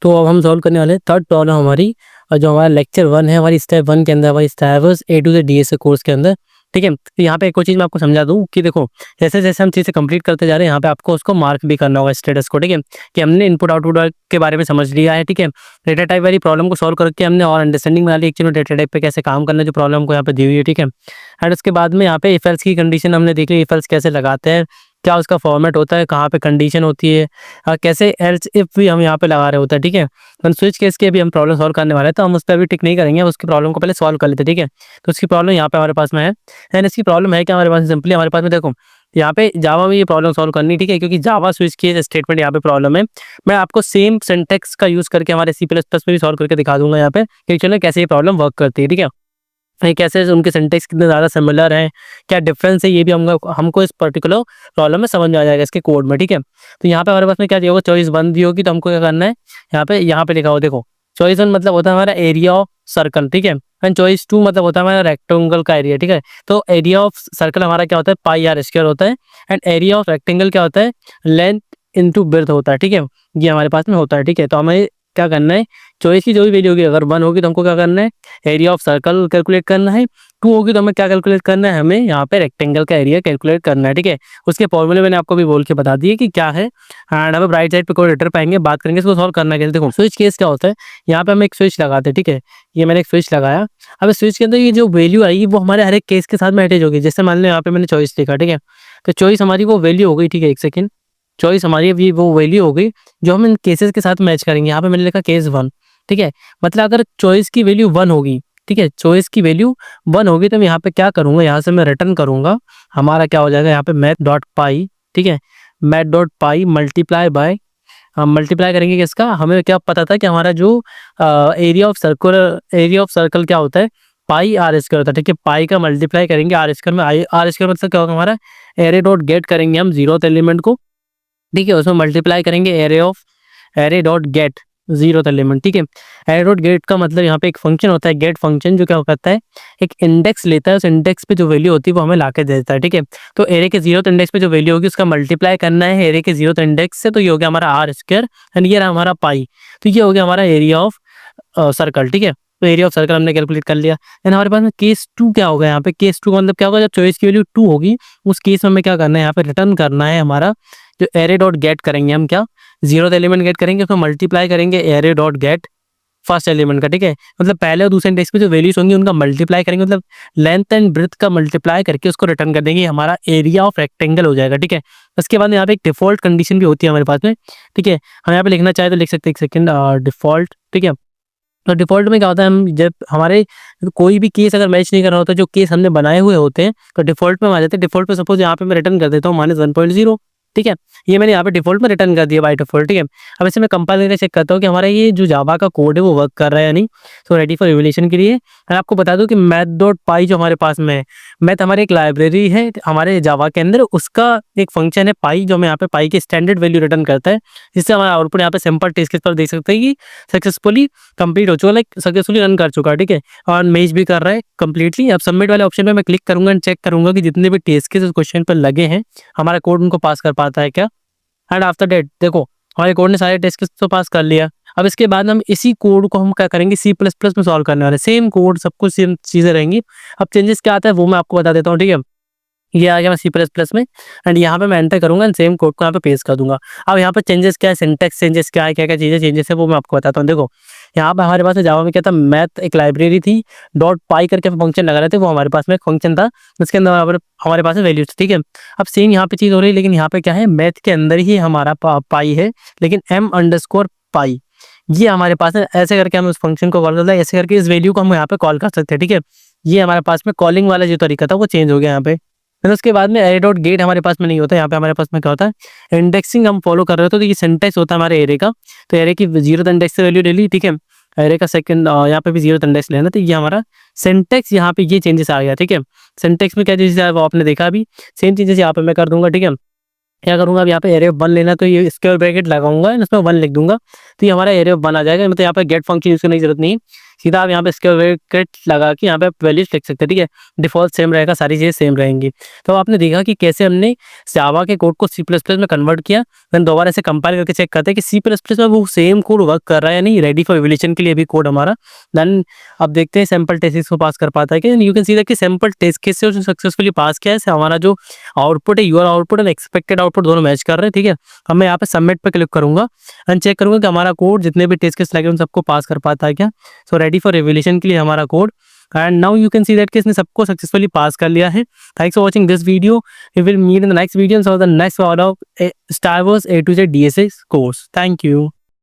तो अब हम सॉल्व करने वाले हैं थर्ड प्रॉब्लम हमारी, और जो हमारा लेक्चर 1 है हमारी स्टेप 1 के अंदर, हमारी स्टाइवर्स A to Z DSA course के अंदर। ठीक है, तो यहाँ पे एक और चीज़ मैं आपको समझा दूँ कि देखो, जैसे-जैसे हम चीज़ें कंप्लीट करते जा रहे हैं, यहाँ पे आपको उसको मार्क भी करना होगा स्टेटस को। ठीक है, कि हमने इनपुट आउटपुट के बारे में समझ लिया है। ठीक है, डेटा टाइप वाली प्रॉब्लम को सॉल्व करके हमने और अंडरस्टैंडिंग बना ली एक्चुअली डेटा टाइप पे कैसे काम करना है, जो प्रॉब्लम हमको यहाँ पे दी हुई है। ठीक है, एंड उसके बाद में यहाँ पे इफ एल्स की कंडीशन हमने देख ली, इफ एल्स कैसे लगाते हैं, क्या उसका फॉर्मेट होता है, कहाँ पे कंडीशन होती है, कैसे एल्स इफ भी हम यहाँ पे लगा रहे होते हैं। ठीक है, हम स्विच केस की अभी हम प्रॉब्लम सॉल्व करने वाले हैं, तो हम उस पर अभी टिक नहीं करेंगे, उसकी प्रॉब्लम को पहले सॉल्व कर लेते हैं। ठीक है, तो उसकी प्रॉब्लम यहाँ पे हमारे पास में है। एंड इसकी प्रॉब्लम है क्या हमारे पास, सिंपली हमारे पास में देखो, यहाँ पे जावा में ये प्रॉब्लम सॉल्व करनी। ठीक है, क्योंकि जावा स्विच केस स्टेटमेंट यहाँ पे प्रॉब्लम है। मैं आपको सेम सिंटेक्स का यूज करके हमारे C++ में भी सॉल्व करके दिखा दूंगा यहाँ पे कि चलो कैसे ये प्रॉब्लम वर्क करती है। ठीक है, ये कैसे उनके सिंटेक्स कितने ज़्यादा सिमिलर हैं, क्या डिफरेंस है, ये भी हमको इस पर्टिकुलर प्रॉब्लम में समझ में आ जाएगा इसके कोड में। ठीक है, तो यहाँ पे हमारे पास में क्या दिया होगा, चॉइस 1 दी होगी, तो हमको क्या करना है, यहाँ पे लिखा हो देखो, चॉइस 1 मतलब होता है हमारा एरिया ऑफ सर्कल। ठीक है, एंड चॉइस 2 मतलब होता है हमारा रेक्टेंगल का एरिया। ठीक है, तो एरिया ऑफ सर्कल हमारा क्या होता है, पाई आर स्क्वायर होता है, एंड एरिया ऑफ रेक्टेंगल क्या होता है, लेंथ इंटू ब्रेड्थ होता है। ठीक है, ये हमारे पास में होता है। ठीक है, तो हमें क्या करना है, चॉइस की जो भी वैल्यू होगी, अगर 1 होगी तो हमको क्या करना है, एरिया ऑफ सर्कल कैलकुलेट करना है। 2 होगी तो हमें क्या कैलकुलेट करना है, हमें यहाँ पे रेक्टेंगल का एरिया कैलकुलेट करना है। ठीक है, उसके फॉर्मूले मैंने आपको भी बोल के बता दिए कि क्या है। एंड अब राइट साइड पे कोई लेटर पाएंगे, बात करेंगे इसको सॉल्व करना कैसे। देखो, स्विच केस क्या होता है, यहाँ पे हम एक स्विच लगाते हैं। ठीक है, ये मैंने एक स्विच लगाया। अब स्विच के अंदर ये जो वैल्यू आएगी वो हमारे हर एक केस के साथ में अटैच होगी। जैसे मान लो यहाँ पे मैंने चॉइस लिखा। ठीक है, तो चॉइस हमारी वो वैल्यू हो गई। ठीक है, एक सेकेंड, चॉइस हमारी अभी वो वैल्यू हो गई जो हम इन केसेस के साथ मैच करेंगे। यहाँ पे मैंने लिखा केस 1। ठीक है, मतलब अगर चॉइस की वैल्यू 1 होगी, ठीक है, चॉइस की वैल्यू 1 होगी, तो मैं यहाँ पे क्या करूँगा, यहाँ से मैं रिटर्न करूँगा, हमारा क्या हो जाएगा यहाँ पे मैथ डॉट पाई। ठीक है, math dot pi multiply by, हम मल्टीप्लाई करेंगे किसका, हमें क्या पता था कि हमारा जो एरिया ऑफ सर्कल क्या होता है, पाई आर स्क्वायर होता है। ठीक है, पाई का मल्टीप्लाई करेंगे आर स्क्वायर में, आर स्क्वायर मतलब क्या होगा हमारा, एरे डॉट गेट करेंगे हम 0th एलिमेंट को। ठीक है, उसमें मल्टीप्लाई करेंगे array dot gate 0th element. ठीक है, एरे डॉट गेट का मतलब यहाँ पे एक फंक्शन होता है गेट फंक्शन, जो क्या करता है, एक इंडेक्स लेता है, उस इंडेक्स पे जो वैल्यू होती है वो हमें लाके दे देता है। ठीक है, तो एरे के 0th इंडेक्स पे जो वैल्यू होगी उसका मल्टीप्लाई करना है एरे के 0th इंडेक्स से, तो ये हो गया हमारा आर स्क्वायर, एंड ये रहा हमारा पाई, तो ये हो गया हमारा एरिया ऑफ सर्कल। ठीक है, तो एरिया ऑफ सर्कल हमने कैलकुलेट कर लिया। एंड हमारे पास में केस 2 क्या होगा, यहाँ पे केस 2 का मतलब क्या होगा, जब चॉइस की वैल्यू 2 होगी उस केस में हमें क्या करना है, यहाँ पे रिटर्न करना है हमारा जो एरे डॉट गेट करेंगे हम, क्या 0th एलिमेंट गेट करेंगे, उसको मल्टीप्लाई करेंगे array dot get first element का। ठीक है, मतलब पहले और दूसरे इंडेक्स पे जो वैल्यूज होंगी उनका मल्टीप्लाई करेंगे, मतलब लेंथ एंड ब्रेड्थ का मल्टीप्लाई करके उसको रिटर्न कर देंगे, हमारा एरिया ऑफ रेक्टेंगल हो जाएगा। ठीक है, उसके बाद यहाँ पे एक डिफॉल्ट कंडीशन भी होती है हमारे पास में। ठीक है, हम यहाँ पे लिखना चाहे तो लिख सकते हैं, एक सेकेंड, डिफॉल्ट। ठीक है, तो डिफॉल्ट में क्या होता है, हम जब हमारे कोई भी केस अगर मैच नहीं कर रहा होता, जो केस हमने बनाए हुए होते हैं, तो डिफॉल्ट में हम आ जाते हैं। डिफॉल्ट पे सपोज यहाँ पे मैं रिटर्न कर देता हूँ -1.0। ठीक है, ये मैंने यहाँ पे डिफॉल्ट में रिटर्न कर दिया बाय डिफॉल्ट। ठीक है, अब इसे मैं कंपाइल करके चेक करता हूँ कि हमारा ये जो जावा का कोड है वो वर्क कर रहा है या नहीं। सो रेडी फॉर रिवोल्यूशन के लिए मैं आपको बता दूं कि मैथ डॉट पाई जो हमारे पास में है, मैथ हमारी एक लाइब्रेरी है हमारे जावा के अंदर, उसका एक फंक्शन है पाई, जो हमें यहाँ पे पाई की स्टैंडर्ड वैल्यू रिटर्न करता है, जिससे हमारा आउटपुट यहाँ पे सिंपल टेस्ट केस पर देख सकते हैं कि सक्सेसफुली कंप्लीट हो चुका, लाइक सक्सेसफुली रन कर चुका है। ठीक है, और मेज भी कर रहा है कंप्लीटली। अब सबमिट वाले ऑप्शन पे मैं क्लिक करूंगा एंड चेक करूंगा कि जितने भी टेस्ट केस इस क्वेश्चन पर लगे हैं हमारा कोड उनको पास कर पाता है क्या। एंड आफ्टर डेट देखो, हमारे कोड ने सारे टेस्ट केस तो पास कर लिया। अब इसके बाद हम इसी कोड को हम क्या करेंगे, C++ में सॉल्व करने वाले, सेम कोड, सब कुछ सेम चीजें रहेंगी। अब चेंजेस क्या आता है वो मैं आपको बता देता हूँ। ठीक है, ये आ गया मैं C++ में, एंड यहाँ पे मैं एंटर करूंगा एंड सेम कोड को यहाँ पे पेस्ट कर दूंगा। अब यहाँ पे चेंजेस क्या है, सिंटेक्स चेंजेस क्या है, क्या क्या चीजें चेंजेस है वो मैं आपको बताता हूँ। देखो, यहाँ पे हमारे पास जावा में क्या था, मैथ एक लाइब्रेरी थी, डॉट पाई करके फंक्शन लगा रहे थे, वो हमारे पास में एक फंक्शन था, उसके अंदर हमारे पास वैल्यूज। ठीक है, अब सेम यहाँ पे चीज हो रही है, लेकिन यहाँ पे क्या है, मैथ के अंदर ही हमारा पाई है, लेकिन m_पाई ये हमारे पास है। ऐसे करके हम उस फंक्शन को कॉल करते हैं, ऐसे करके इस वैल्यू को हम यहाँ पे कॉल कर सकते हैं। ठीक है, ये हमारे पास में कॉलिंग वाला जो तरीका था वो चेंज हो गया यहाँ पे। फिर उसके बाद में एरे डॉट गेट हमारे पास में नहीं होता, यहाँ पे हमारे पास में क्या होता है, इंडेक्सिंग हम फॉलो कर रहे हो, तो ये सिंटेक्स होता है हमारे एरे का, तो एरे की 0th इंडेक्स से वैल्यू ले ली। ठीक है, एरे का सेकंड यहाँ पे भी 0th इंडेक्स लेना, तो ये हमारा सिंटेक्स, यहाँ पे ये चेंजेस आ गया। ठीक है, सिंटेक्स में क्या चीजेस है वो आपने देखा अभी, सेम चेंजेस यहाँ पे मैं कर दूंगा। ठीक है, क्या करूंगा, अब यहाँ पे एरे ऑफ 1 लेना, तो ये स्क्वायर ब्रैकेट लगाऊंगा, इसमें 1 लिख दूंगा, तो ये हमारा एरे ऑफ 1 आ जाएगा। मतलब यहाँ पे गेट फंक्शन यूज करने की जरूरत नहीं है, सीधा आप यहाँ पे स्क्वायर ब्रैकेट लगा के यहाँ पे आप वैल्यूज लिख सकते हैं, ठीक है। डिफ़ॉल्ट सेम रहेगा, सारी चीज़ें सेम रहेंगी। तो आपने देखा कि कैसे हमने जावा के कोड को सी प्लस प्लस में कन्वर्ट किया। देन दोबारा ऐसे कंपाइल करके चेक करते हैं कि सी प्लस प्लस में वो सेम कोड वर्क कर रहा है या नहीं, रेडी फॉर इवैल्यूएशन के लिए भी कोड हमारा। देन अब देखते हैं सैंपल टेस्ट केस को पास कर पाता है कि। यू कैन सी दैट कि सैंपल टेस्ट केस से सक्सेसफुली पास किया है, इससे हमारा जो आउटपुट है, your output and expected output दोनों मैच कर रहे हैं, ठीक है। अब मैं यहाँ पे सबमिट पे क्लिक करूंगा एंड चेक करूंगा कि हमारा कोड जितने भी टेस्ट केस लगे उन सबको पास कर पाता है क्या। सो रेडी फॉर इवैल्यूएशन के लिए हमारा code, and now you can see that कि इसने सबको सक्सेसफुली पास कर लिया है। Thanks for watching this video. We will meet in the next video, so the next of Star Wars A to Z DSA course. Thank you.